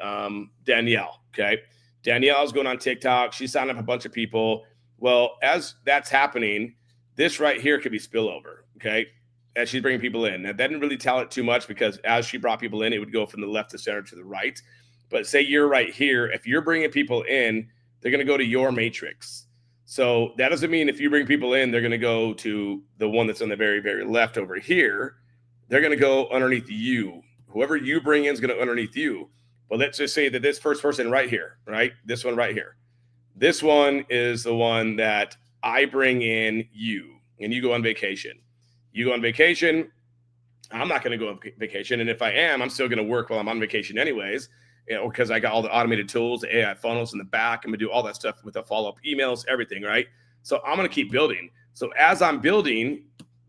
Danielle, okay? Danielle's going on TikTok. She signed up a bunch of people. Well, as that's happening, this right here could be spillover, okay? As she's bringing people in. Now, that didn't really tell it too much, because as she brought people in, it would go from the left to center to the right. But say you're right here. If you're bringing people in, they're going to go to your matrix. So that doesn't mean if you bring people in, they're going to go to the one that's on the very, very left over here. They're going to go underneath you. Whoever you bring in is going to underneath you. But let's just say that this first person right here, right? This one right here. This one is the one that I bring in you, and you go on vacation. You go on vacation. I'm not going to go on vacation. And if I am, I'm still going to work while I'm on vacation anyways, because I got all the automated tools, the AI funnels in the back. I'm going to do all that stuff with the follow-up emails, everything, right? So I'm going to keep building. So as I'm building,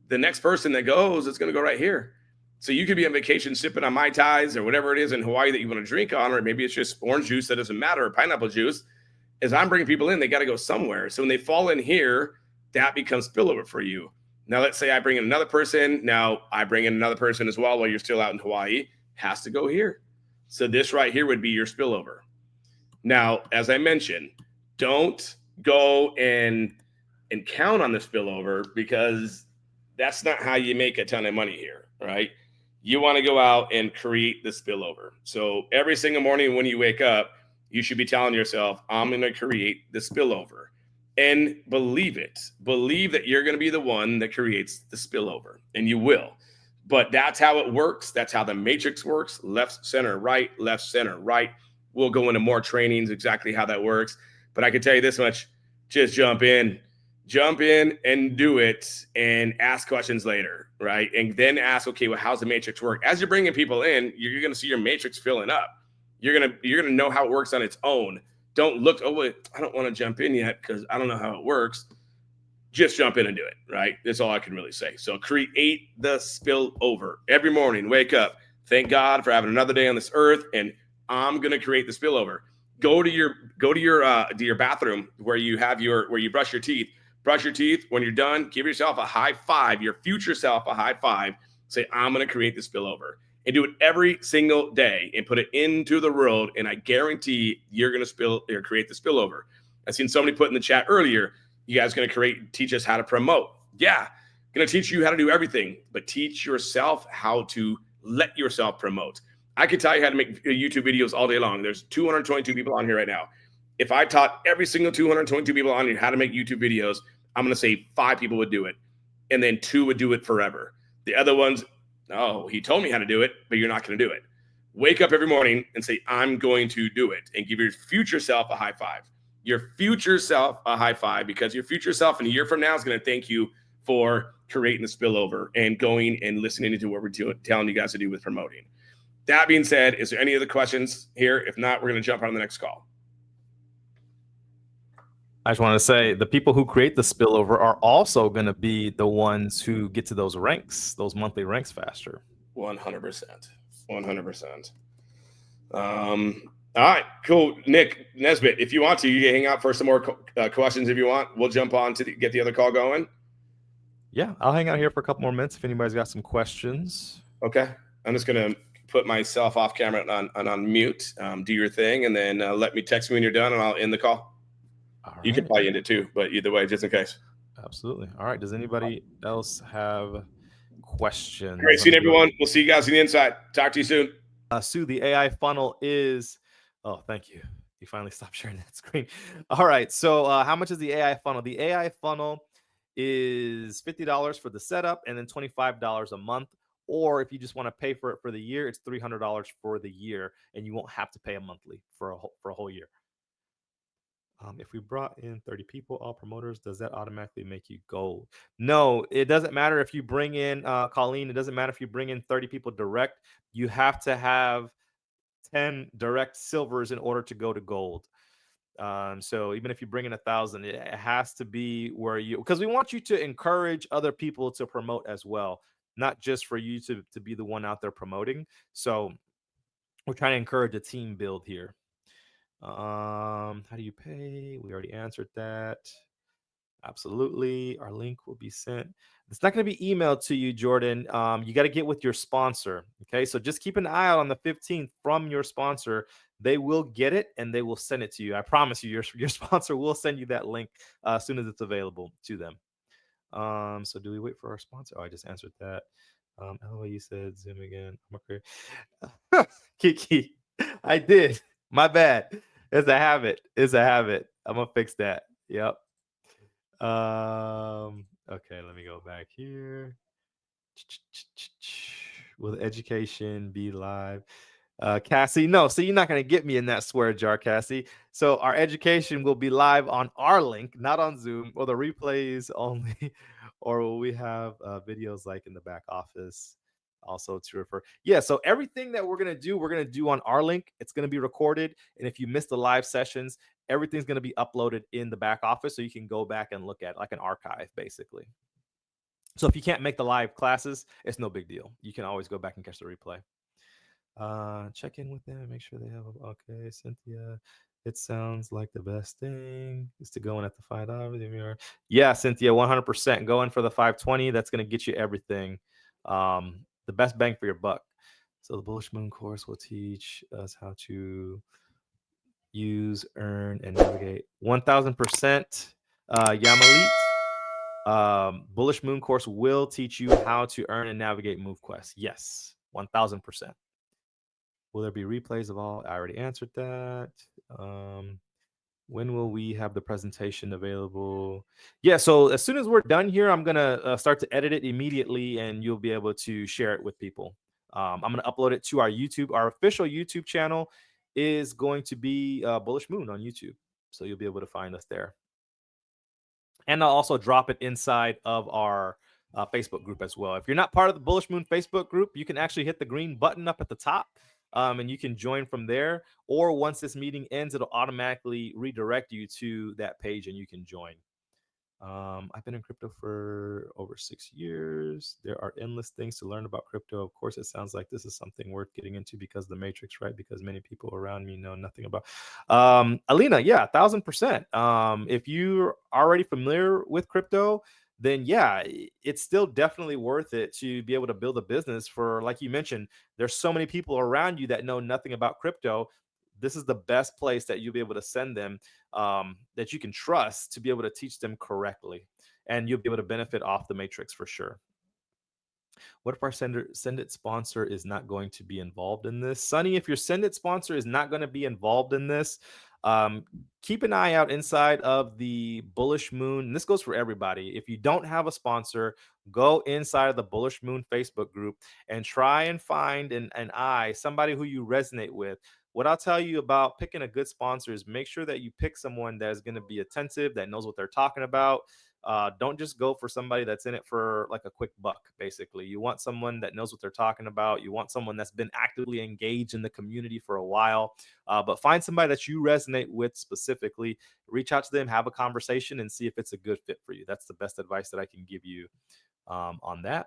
the next person that goes is going to go right here. So you could be on vacation sipping on Mai Tais or whatever it is in Hawaii that you want to drink on, or maybe it's just orange juice, that doesn't matter, or pineapple juice. As I'm bringing people in, they got to go somewhere. So when they fall in here, that becomes spillover for you. Now, let's say I bring in another person. Now, I bring in another person as well while you're still out in Hawaii. Has to go here. So this right here would be your spillover. Now, as I mentioned, don't go and count on the spillover, because that's not how you make a ton of money here, right? You want to go out and create the spillover. So every single morning when you wake up, you should be telling yourself, I'm going to create the spillover. And believe it. Believe that you're going to be the one that creates the spillover, and you will. But that's how it works. That's how the matrix works. Left, center, right, left, center, right. We'll go into more trainings exactly how that works. But I can tell you this much, just jump in and do it, and ask questions later, right? And then ask, okay, well, how's the matrix work? As you're bringing people in, you're going to see your matrix filling up. You're going to know how it works on its own. Don't look, oh, wait, I don't want to jump in yet because I don't know how it works. Just jump in and do it, right? That's all I can really say. So create the spillover. Every morning, wake up. Thank God for having another day on this earth, and I'm going to create the spillover. Go to your bathroom where you brush your teeth. Brush your teeth. When you're done, give yourself a high five, your future self a high five. Say, I'm going to create the spillover. And do it every single day and put it into the world. And I guarantee you're going to create the spillover. I've seen somebody put in the chat earlier, you guys going to teach us how to promote. Yeah, going to teach you how to do everything, but teach yourself how to let yourself promote. I could tell you how to make YouTube videos all day long. There's 222 people on here right now. If I taught every single 222 people on here how to make YouTube videos, I'm going to say 5 people would do it, and then 2 would do it forever. The other ones, oh, he told me how to do it, but you're not going to do it. Wake up every morning and say, I'm going to do it, and give your future self a high five. Your future self a high five, because your future self in a year from now is going to thank you for creating the spillover and going and listening to what we're telling you guys to do with promoting. That being said, is there any other questions here? If not, we're going to jump on the next call. I just want to say the people who create the spillover are also going to be the ones who get to those ranks, those monthly ranks faster. 100%. 100%. All right, cool. Nick Nesbitt, if you want to, you can hang out for some more questions if you want. We'll jump on to get the other call going. Yeah, I'll hang out here for a couple more minutes if anybody's got some questions. Okay. I'm just going to put myself off camera and on mute. Do your thing, and then let me text me when you're done, and I'll end the call. You can probably end it too, but either way, just in case. Absolutely. All right. Does anybody else have questions? Great seeing everyone. We'll see you guys on the inside. Talk to you soon. Sue, the AI funnel is, oh, thank you. You finally stopped sharing that screen. All right. So how much is the AI funnel? The AI funnel is $50 for the setup and then $25 a month. Or if you just want to pay for it for the year, it's $300 for the year, and you won't have to pay a monthly for a whole year. If we brought in 30 people, all promoters, does that automatically make you gold? No, it doesn't matter if you bring in, Colleen, it doesn't matter if you bring in 30 people direct. You have to have 10 direct silvers in order to go to gold. So even if you bring in 1,000, it has to be where you, because we want you to encourage other people to promote as well, not just for you to be the one out there promoting. So we're trying to encourage a team build here. How do you pay? We already answered that. Absolutely. Our link will be sent. It's not going to be emailed to you, Jordan. You got to get with your sponsor. Okay. So just keep an eye out on the 15th from your sponsor. They will get it and they will send it to you. I promise you, your sponsor will send you that link as soon as it's available to them. So do we wait for our sponsor? Oh, I just answered that. LOL, you said Zoom again. I'm okay. Kiki, I did. My bad. It's a habit. It's a habit. I'm gonna fix that. Yep. Okay, let me go back here. Will education be live? Cassie, no, so you're not going to get me in that swear jar, Cassie. So our education will be live on our link, not on Zoom, or the replays only, or will we have videos like in the back office also to refer? Yeah, so everything that we're going to do on our link. It's going to be recorded. And if you miss the live sessions, everything's going to be uploaded in the back office so you can go back and look at like an archive, basically. So if you can't make the live classes, it's no big deal. You can always go back and catch the replay. Check in with them, make sure they have okay. Cynthia, it sounds like the best thing is to go in at the $5. Yeah, Cynthia, 100% go in for the 520. That's going to get you everything. The best bang for your buck. So the Bullish Moon course will teach us how to use, earn, and navigate. 1000%. Yamalit. Bullish Moon course will teach you how to earn and navigate MoveQuest. Yes, 1000%. Will there be replays of all? I already answered that. When will we have the presentation available? Yeah, so as soon as we're done here, I'm gonna start to edit it immediately, and you'll be able to share it with people. I'm gonna upload it to our YouTube. Our official YouTube channel is going to be Bullish Moon on YouTube, so you'll be able to find us there. And I'll also drop it inside of our Facebook group as well. If you're not part of the Bullish Moon Facebook group, you can actually hit the green button up at the top and you can join from there. Or once this meeting ends, it'll automatically redirect you to that page and you can join. I've been in crypto for over 6 years. There are endless things to learn about crypto. Of course, it sounds like this is something worth getting into because of the matrix, right? Because many people around me know nothing about. Alina, yeah, 1000%. If you're already familiar with crypto, then yeah, it's still definitely worth it to be able to build a business for, like you mentioned, there's so many people around you that know nothing about crypto. This is the best place that you'll be able to send them that you can trust to be able to teach them correctly. And you'll be able to benefit off the matrix for sure. What if our Send It sponsor is not going to be involved in this? Sonny, if your Send It sponsor is not going to be involved in this, keep an eye out inside of the Bullish Moon. And this goes for everybody. If you don't have a sponsor, go inside of the Bullish Moon Facebook group and try and find somebody who you resonate with. What I'll tell you about picking a good sponsor is make sure that you pick someone that is going to be attentive, that knows what they're talking about. Don't just go for somebody that's in it for like a quick buck, basically. You want someone that knows what they're talking about. You want someone that's been actively engaged in the community for a while. But find somebody that you resonate with specifically. Reach out to them, have a conversation, and see if it's a good fit for you. That's the best advice that I can give you on that.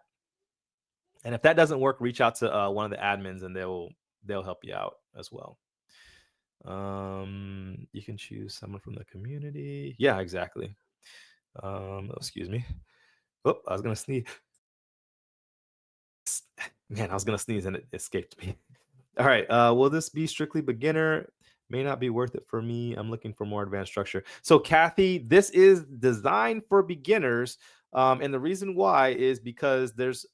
And if that doesn't work, reach out to one of the admins, and they'll help you out as well. You can choose someone from the community. Yeah, exactly. Excuse me. Oh, I was gonna sneeze. Man, I was gonna sneeze and it escaped me. All right. Will this be strictly beginner? May not be worth it for me. I'm looking for more advanced structure. So, Kathy, this is designed for beginners. And the reason why is because there's,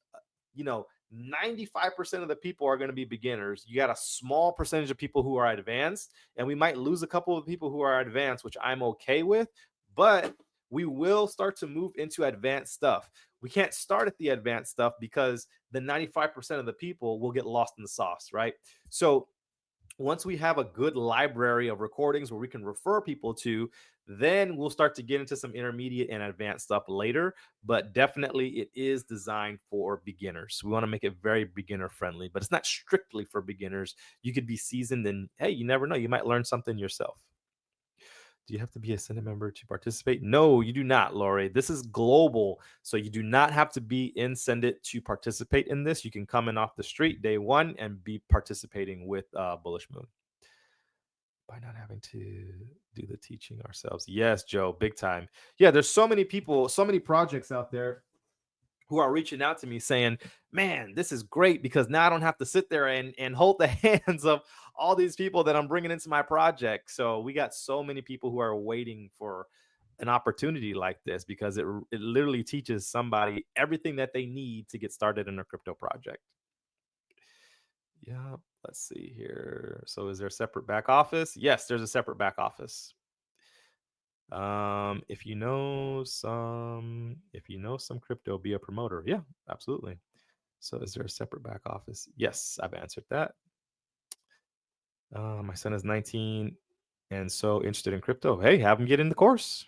95% of the people are going to be beginners. You got a small percentage of people who are advanced, and we might lose a couple of people who are advanced, which I'm okay with, but we will start to move into advanced stuff. We can't start at the advanced stuff because the 95% of the people will get lost in the sauce, right? So once we have a good library of recordings where we can refer people to, then we'll start to get into some intermediate and advanced stuff later. But definitely it is designed for beginners. We want to make it very beginner friendly, but it's not strictly for beginners. You could be seasoned, and hey, you never know, you might learn something yourself. Do you have to be a Senate member to participate? No, you do not, Lori. This is global. So you do not have to be in Senate to participate in this. You can come in off the street day one and be participating with Bullish Moon by not having to do the teaching ourselves. Yes, Joe, big time. Yeah, there's so many people, so many projects out there who are reaching out to me saying, man, this is great because now I don't have to sit there and hold the hands of all these people that I'm bringing into my project. So we got so many people who are waiting for an opportunity like this because it literally teaches somebody everything that they need to get started in a crypto project. Yeah, let's see here. So is there a separate back office? Yes, there's a separate back office. If you know some crypto, be a promoter. Yeah, absolutely. So is there a separate back office? Yes, I've answered that. My son is 19 and so interested in crypto. Hey, have him get in the course.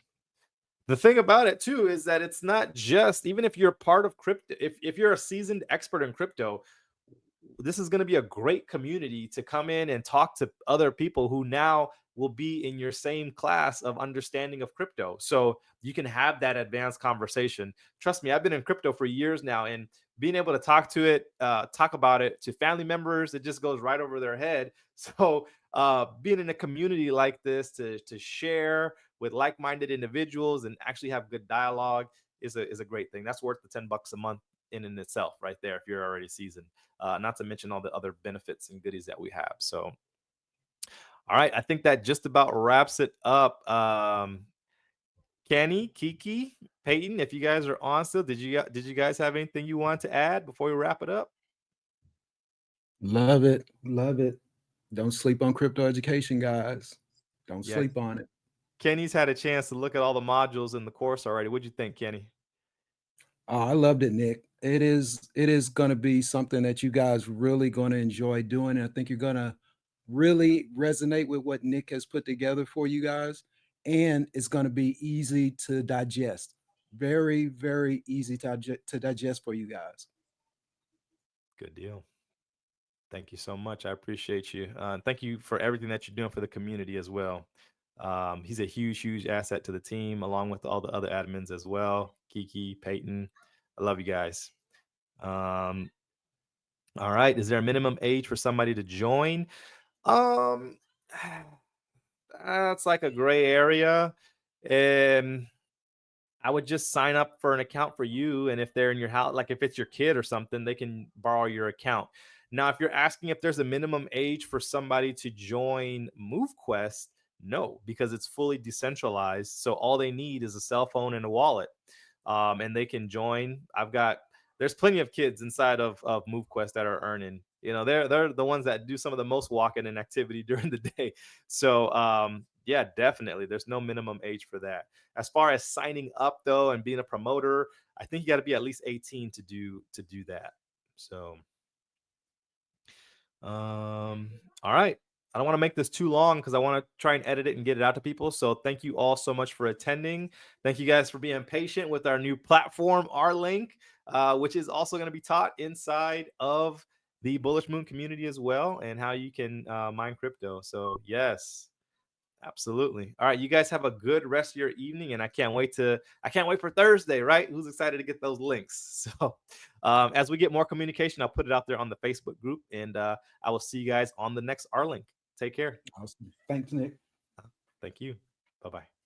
The thing about it too is that it's not just, even if you're part of crypto, if you're a seasoned expert in crypto, this is going to be a great community to come in and talk to other people who now will be in your same class of understanding of crypto. So you can have that advanced conversation. Trust me, I've been in crypto for years now, and being able to talk about it to family members, it just goes right over their head. So being in a community like this to share with like-minded individuals and actually have good dialogue is a great thing. That's worth the $10 a month in itself right there if you're already seasoned. Not to mention all the other benefits and goodies that we have. So, all right, I think that just about wraps it up. Kenny, Kiki, Peyton, if you guys are on still, did you guys have anything you want to add before we wrap it up? Love it. Love it. Don't sleep on crypto education, guys. Don't sleep on it. Kenny's had a chance to look at all the modules in the course already. What'd you think, Kenny? Oh, I loved it, Nick. It is going to be something that you guys really going to enjoy doing. And I think you're going to really resonate with what Nick has put together for you guys. And it's going to be easy to digest. Very, very easy to digest for you guys. Good deal. Thank you so much. I appreciate you. Thank you for everything that you're doing for the community as well. He's a huge, huge asset to the team, along with all the other admins as well. Kiki, Peyton, I love you guys. All right. Is there a minimum age for somebody to join? That's like a gray area. And I would just sign up for an account for you. And if they're in your house, like if it's your kid or something, they can borrow your account. Now, if you're asking if there's a minimum age for somebody to join MoveQuest, no, because it's fully decentralized. So all they need is a cell phone and a wallet. And they can join. There's plenty of kids inside of MoveQuest that are earning. They're the ones that do some of the most walking and activity during the day. So yeah, definitely. There's no minimum age for that. As far as signing up though and being a promoter, I think you got to be at least 18 to do that. So all right. I don't want to make this too long because I want to try and edit it and get it out to people. So thank you all so much for attending. Thank you guys for being patient with our new platform, R-Link, which is also going to be taught inside of the Bullish Moon community as well, and how you can mine crypto. So yes, absolutely. All right, you guys have a good rest of your evening, and I can't wait for Thursday, right? Who's excited to get those links? So as we get more communication, I'll put it out there on the Facebook group, and I will see you guys on the next R-Link. Take care. Awesome. Thanks, Nick. Thank you. Bye-bye.